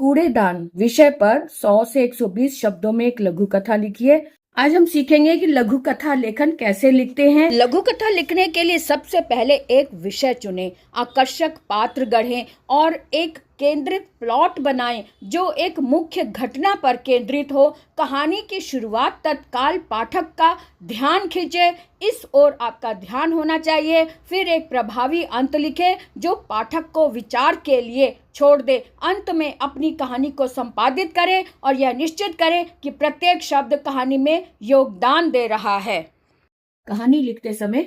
कूड़ेदान विषय पर 100 से 120 शब्दों में एक लघु कथा लिखिए। आज हम सीखेंगे कि लघु कथा लेखन कैसे लिखते हैं। लघु कथा लिखने के लिए सबसे पहले एक विषय चुनें, आकर्षक पात्र गढ़ें और एक केंद्रित प्लॉट बनाएं जो एक मुख्य घटना पर केंद्रित हो। कहानी की शुरुआत तत्काल पाठक का ध्यान खींचे, इस ओर आपका ध्यान होना चाहिए। फिर एक प्रभावी अंत लिखें जो पाठक को विचार के लिए छोड़ दे। अंत में अपनी कहानी को संपादित करें और यह निश्चित करें कि प्रत्येक शब्द कहानी में योगदान दे रहा है। कहानी लिखते समय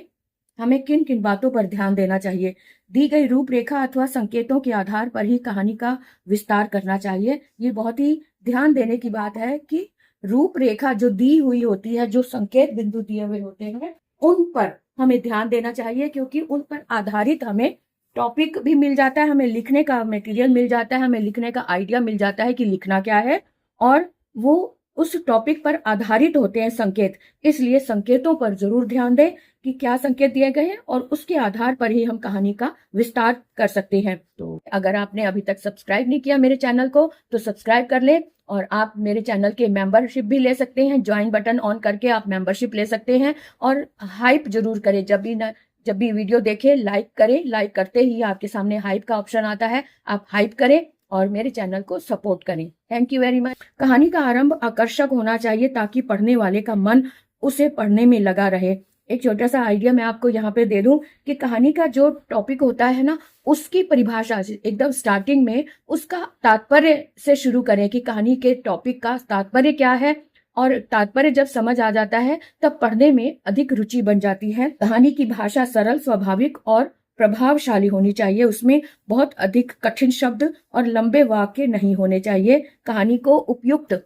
हमें किन किन बातों पर ध्यान देना चाहिए? दी गई रूपरेखा अथवा संकेतों के आधार पर ही कहानी का विस्तार करना चाहिए। ये बहुत ही ध्यान देने की बात है कि रूपरेखा जो दी हुई होती है, जो संकेत बिंदु दिए हुए होते हैं, उन पर हमें ध्यान देना चाहिए, क्योंकि उन पर आधारित हमें टॉपिक भी मिल जाता है, हमें लिखने का मटेरियल मिल जाता है, हमें लिखने का आइडिया मिल जाता है कि लिखना क्या है, और वो उस टॉपिक पर आधारित होते हैं संकेत। इसलिए संकेतों पर जरूर ध्यान दें कि क्या संकेत दिए गए हैं, और उसके आधार पर ही हम कहानी का विस्तार कर सकते हैं। तो अगर आपने अभी तक सब्सक्राइब नहीं किया मेरे चैनल को तो सब्सक्राइब कर लें, और आप मेरे चैनल के मेंबरशिप भी ले सकते हैं। ज्वाइन बटन ऑन करके आप मेंबरशिप ले सकते हैं। और हाइप जरूर करें, जब भी वीडियो देखें लाइक करें। लाइक करते ही आपके सामने हाइप का ऑप्शन आता है, आप हाइप करें और मेरे चैनल को सपोर्ट करें। Thank you very much. कहानी का आरंभ आकर्षक होना चाहिए ताकि पढ़ने वाले का मन उसे पढ़ने में लगा रहे। एक छोटा सा आइडिया मैं आपको यहाँ पे दे दूं कि कहानी का जो टॉपिक होता है ना, उसकी परिभाषा एकदम स्टार्टिंग में उसका तात्पर्य से शुरू करें कि कहानी के टॉपिक का तात्पर्य क्या है, और तात्पर्य जब समझ आ जाता है तब पढ़ने में अधिक रुचि बन जाती है। कहानी की भाषा सरल, स्वाभाविक और प्रभावशाली होनी चाहिए। उसमें बहुत अधिक कठिन शब्द और लंबे वाक्य नहीं होने चाहिए। कहानी को उपयुक्त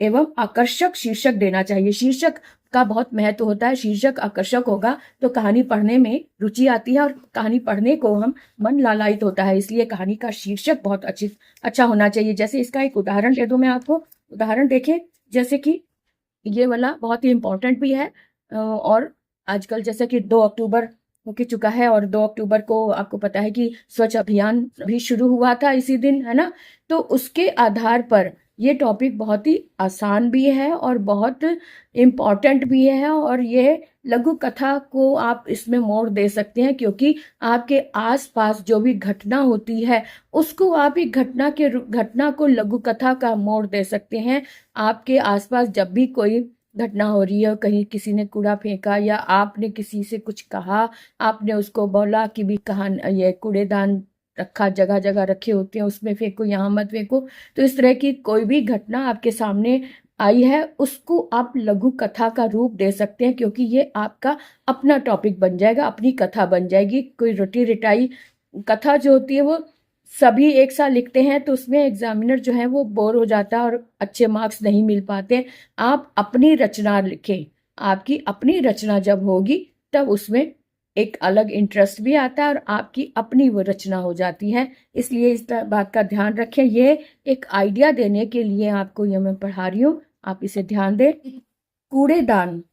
एवं आकर्षक शीर्षक देना चाहिए। शीर्षक का बहुत महत्व होता है। शीर्षक आकर्षक होगा तो कहानी पढ़ने में रुचि आती है, और कहानी पढ़ने को हम मन लालायित होता है। इसलिए कहानी का शीर्षक बहुत अच्छा होना चाहिए। जैसे इसका एक उदाहरण दे दूं मैं आपको। उदाहरण देखें, जैसे कि ये वाला बहुत ही इम्पोर्टेंट भी है, और आजकल जैसे कि 2 अक्टूबर हो के चुका है, और 2 अक्टूबर को आपको पता है कि स्वच्छ अभियान भी शुरू हुआ था इसी दिन, है ना। तो उसके आधार पर ये टॉपिक बहुत ही आसान भी है और बहुत इम्पॉर्टेंट भी है, और ये लघु कथा को आप इसमें मोड़ दे सकते हैं, क्योंकि आपके आसपास जो भी घटना होती है उसको आप एक घटना को लघु कथा का मोड़ दे सकते हैं। आपके आसपास जब भी कोई घटना हो रही है, कहीं किसी ने कूड़ा फेंका या आपने किसी से कुछ कहा, आपने उसको बोला कि भी ये कूड़ेदान रखा, जगह जगह रखे होते हैं, उसमें फेंको, यहाँ मत फेंको। तो इस तरह की कोई भी घटना आपके सामने आई है, उसको आप लघु कथा का रूप दे सकते हैं, क्योंकि ये आपका अपना टॉपिक बन जाएगा, अपनी कथा बन जाएगी। कोई रटी रिटाई कथा जो होती है वो सभी एक साथ लिखते हैं तो उसमें एग्जामिनर जो है वो बोर हो जाता है और अच्छे मार्क्स नहीं मिल पाते। आप अपनी रचना लिखें। आपकी अपनी रचना जब होगी तब उसमें एक अलग इंटरेस्ट भी आता है और आपकी अपनी वो रचना हो जाती है। इसलिए इस बात का ध्यान रखें। ये एक आइडिया देने के लिए आपको ये मैं पढ़ा रही हूँ, आप इसे ध्यान दें। कूड़ेदान।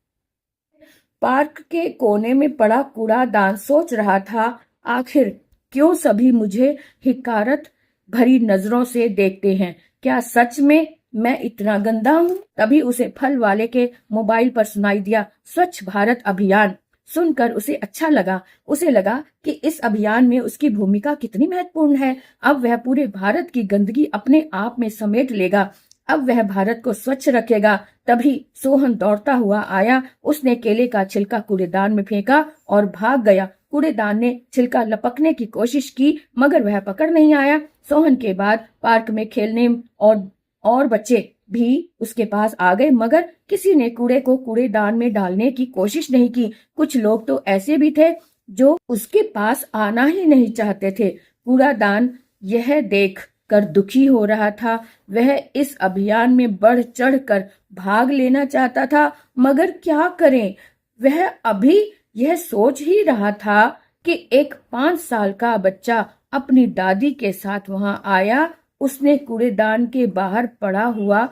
पार्क के कोने में पड़ा कूड़ादान सोच रहा था, आखिर क्यों सभी मुझे हिकारत भरी नजरों से देखते हैं? क्या सच में मैं इतना गंदा हूँ? तभी उसे फल वाले के मोबाइल पर सुनाई दिया, स्वच्छ भारत अभियान। सुनकर उसे अच्छा लगा। उसे लगा कि इस अभियान में उसकी भूमिका कितनी महत्वपूर्ण है। अब वह पूरे भारत की गंदगी अपने आप में समेट लेगा। अब वह भारत को स्वच्छ रखेगा। तभी सोहन दौड़ता हुआ आया। उसने केले का छिलका कूड़ेदान में फेंका और भाग गया। कूड़ेदान ने छिलका लपकने की कोशिश की, मगर वह पकड़ नहीं आया। सोहन के बाद पार्क में खेलने और बच्चे भी उसके पास आ गए, मगर किसी ने कूड़े को कूड़ेदान में डालने की कोशिश नहीं की। कुछ लोग तो ऐसे भी थे जो उसके पास आना ही नहीं चाहते थे। कूड़ादान यह देख कर दुखी हो रहा था। वह इस अभियान में बढ़ चढ़ कर भाग लेना चाहता था, मगर क्या करें? वह अभी यह सोच ही रहा था कि एक 5 साल का बच्चा अपनी दादी के साथ वहां आया। उसने कूड़ेदान के बाहर पड़ा हुआ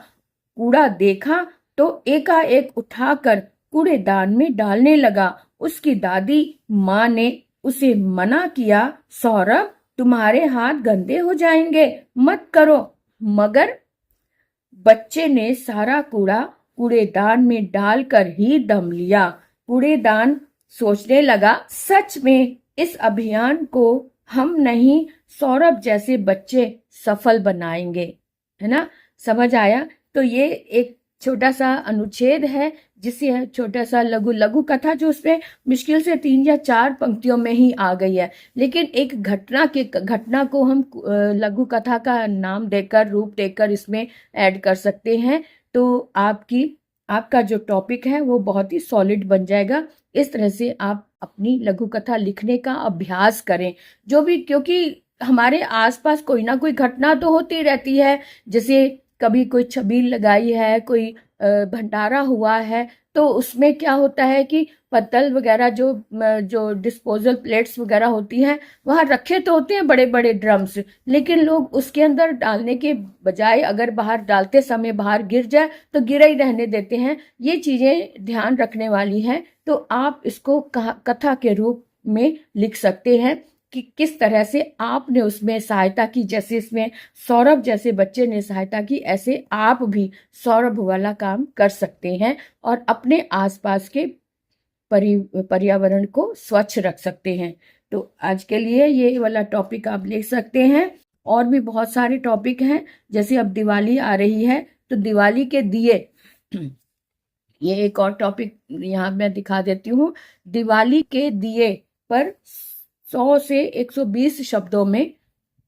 कूड़ा देखा तो एकाएक उठाकर कूड़ेदान में डालने लगा। उसकी दादी माँ ने उसे मना किया, सौरभ तुम्हारे हाथ गंदे हो जाएंगे, मत करो। मगर बच्चे ने सारा कूड़ा कूड़ेदान में डालकर ही दम लिया। कूड़ेदान सोचने लगा, सच में इस अभियान को हम नहीं, सौरभ जैसे बच्चे सफल बनाएंगे। है ना, समझ आया? तो ये एक छोटा सा अनुच्छेद है, जिसे छोटा सा लघु कथा, जो उसमें मुश्किल से 3 या 4 पंक्तियों में ही आ गई है, लेकिन एक घटना को हम लघु कथा का नाम देकर, रूप देकर इसमें ऐड कर सकते हैं। तो आपका जो टॉपिक है वो बहुत ही सॉलिड बन जाएगा। इस तरह से आप अपनी लघु कथा लिखने का अभ्यास करें। जो भी, क्योंकि हमारे आसपास कोई ना कोई घटना तो होती रहती है, जैसे कभी कोई छबील लगाई है, कोई भंडारा हुआ है, तो उसमें क्या होता है कि पत्तल वगैरह, जो डिस्पोजल प्लेट्स वगैरह होती हैं, वहाँ रखे तो होते हैं बड़े बड़े ड्रम्स, लेकिन लोग उसके अंदर डालने के बजाय अगर बाहर डालते समय बाहर गिर जाए तो गिरा ही रहने देते हैं। ये चीज़ें ध्यान रखने वाली हैं। तो आप इसको कथा के रूप में लिख सकते हैं कि किस तरह से आपने उसमें सहायता की। जैसे इसमें सौरभ जैसे बच्चे ने सहायता की, ऐसे आप भी सौरभ वाला काम कर सकते हैं और अपने आसपास के पर्यावरण को स्वच्छ रख सकते हैं। तो आज के लिए ये वाला टॉपिक आप लिख सकते हैं। और भी बहुत सारे टॉपिक हैं, जैसे अब दिवाली आ रही है तो दिवाली के दिए, ये एक और टॉपिक यहाँ मैं दिखा देती हूँ। दिवाली के दिए पर 100 से 120 शब्दों में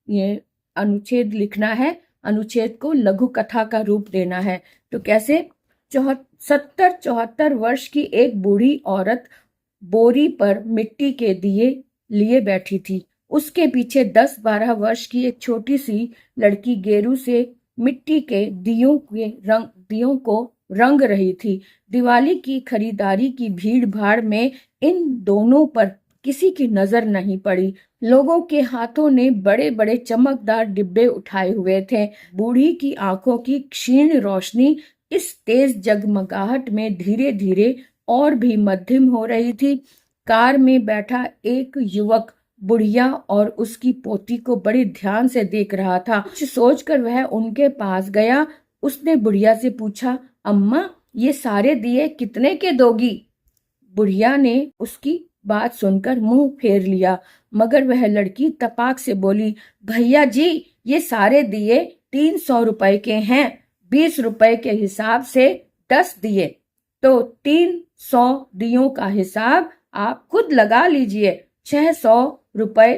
ये अनुच्छेद लिखना है। अनुच्छेद को लघु कथा का रूप देना है। तो कैसे? 74 वर्ष की एक बूढ़ी औरत बोरी पर मिट्टी के दिए लिए बैठी थी। उसके पीछे 10-12 वर्ष की एक छोटी सी लड़की गेरू से मिट्टी के दियों को रंग रही थी। दिवाली की खरीदारी की भीड़ भाड़ में इन दोनों पर किसी की नजर नहीं पड़ी। लोगों के हाथों ने बड़े बड़े चमकदार डिब्बे उठाए हुए थे। बूढ़ी की आंखों की क्षीण रोशनी इस तेज जगमगाहट में धीरे धीरे और भी मध्यम हो रही थी। कार में बैठा एक युवक बुढ़िया और उसकी पोती को बड़े ध्यान से देख रहा था। कुछ सोचकर वह उनके पास गया। उसने बुढ़िया से पूछा, अम्मा, ये सारे दिए कितने के दोगी? बुढ़िया ने उसकी बात सुनकर मुंह फेर लिया, मगर वह लड़की तपाक से बोली, भैया जी, ये सारे दिए 300 रुपए के हैं। 20 रुपए के हिसाब से 10 दिए, तो 300 दियों का हिसाब आप खुद लगा लीजिए। 600 रुपए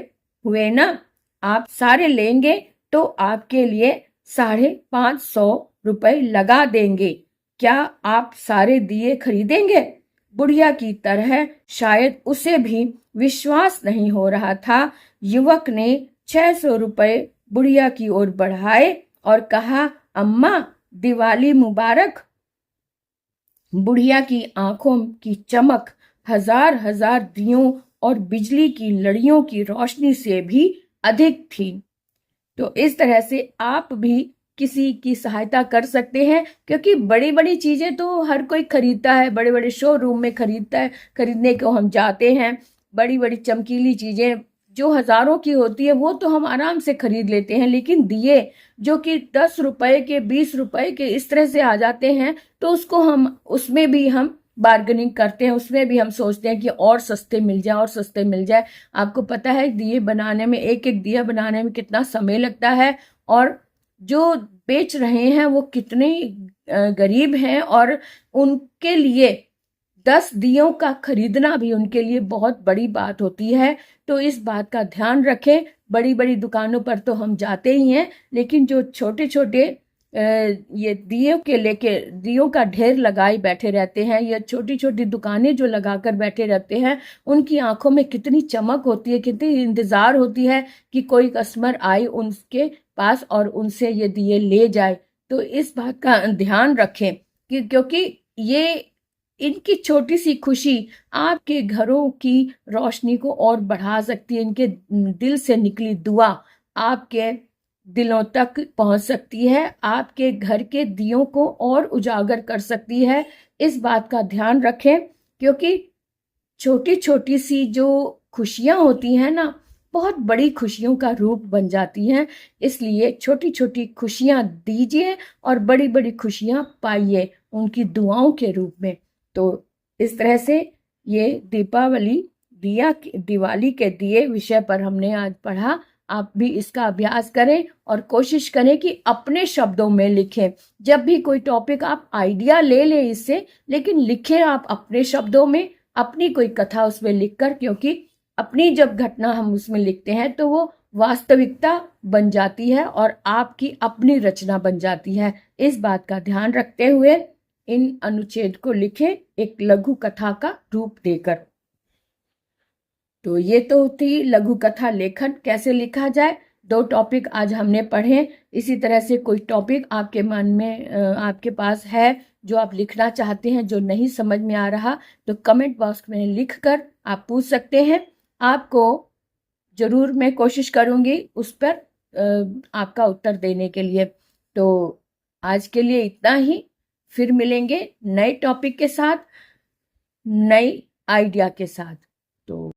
हुए ना? आप सारे लेंगे तो आपके लिए 550 रुपए लगा देंगे। क्या आप सारे दिए खरीदेंगे? बुढ़िया की तरह शायद उसे भी विश्वास नहीं हो रहा था। युवक ने 600 रुपए बुढ़िया की ओर बढ़ाए और कहा, अम्मा, दिवाली मुबारक। बुढ़िया की आंखों की चमक हजार हजार दियों और बिजली की लड़ियों की रोशनी से भी अधिक थी। तो इस तरह से आप भी किसी की सहायता कर सकते हैं, क्योंकि बड़ी बड़ी चीजें तो हर कोई खरीदता है, बड़े बड़े शोरूम में खरीदता है, खरीदने को हम जाते हैं। बड़ी बड़ी चमकीली चीजें जो हजारों की होती है वो तो हम आराम से खरीद लेते हैं, लेकिन दिए जो कि 10 रुपए के, 20 रुपए के इस तरह से आ जाते हैं, तो उसमें भी हम बार्गेनिंग करते हैं, उसमें भी हम सोचते हैं कि और सस्ते मिल जाए, और सस्ते मिल जाए। आपको पता है दिए बनाने में, एक एक दिया बनाने में कितना समय लगता है, और जो बेच रहे हैं वो कितने गरीब हैं, और उनके लिए 10 दियों का खरीदना भी उनके लिए बहुत बड़ी बात होती है। तो इस बात का ध्यान रखें। बड़ी बड़ी दुकानों पर तो हम जाते ही हैं, लेकिन जो छोटे छोटे ये दियों का ढेर लगाए बैठे रहते हैं, या छोटी छोटी दुकानें जो लगाकर बैठे रहते हैं, उनकी आंखों में कितनी चमक होती है, कितनी इंतजार होती है कि कोई कस्टमर आए उनके पास और उनसे ये दिए ले जाए। तो इस बात का ध्यान रखें कि क्योंकि ये इनकी छोटी सी खुशी आपके घरों की रोशनी को और बढ़ा सकती है। इनके दिल से निकली दुआ आपके दिलों तक पहुंच सकती है, आपके घर के दियों को और उजागर कर सकती है। इस बात का ध्यान रखें, क्योंकि छोटी छोटी सी जो खुशियां होती हैं ना, बहुत बड़ी खुशियों का रूप बन जाती हैं। इसलिए छोटी छोटी खुशियां दीजिए और बड़ी बड़ी खुशियां पाइए उनकी दुआओं के रूप में। तो इस तरह से ये दिवाली के दिए विषय पर हमने आज पढ़ा। आप भी इसका अभ्यास करें और कोशिश करें कि अपने शब्दों में लिखें। जब भी कोई टॉपिक आप आइडिया ले लें इससे, लेकिन लिखें आप अपने शब्दों में, अपनी कोई कथा उसमें लिखकर, क्योंकि अपनी जब घटना हम उसमें लिखते हैं तो वो वास्तविकता बन जाती है और आपकी अपनी रचना बन जाती है। इस बात का ध्यान रखते हुए इन अनुच्छेद को लिखें एक लघु कथा का रूप देकर। तो ये तो थी लघु कथा लेखन कैसे लिखा जाए। 2 टॉपिक आज हमने पढ़े। इसी तरह से कोई टॉपिक आपके मन में आपके पास है जो आप लिखना चाहते हैं, जो नहीं समझ में आ रहा, तो कमेंट बॉक्स में लिखकर आप पूछ सकते हैं। आपको जरूर मैं कोशिश करूंगी उस पर आपका उत्तर देने के लिए। तो आज के लिए इतना ही। फिर मिलेंगे नए टॉपिक के साथ, नई आइडिया के साथ। तो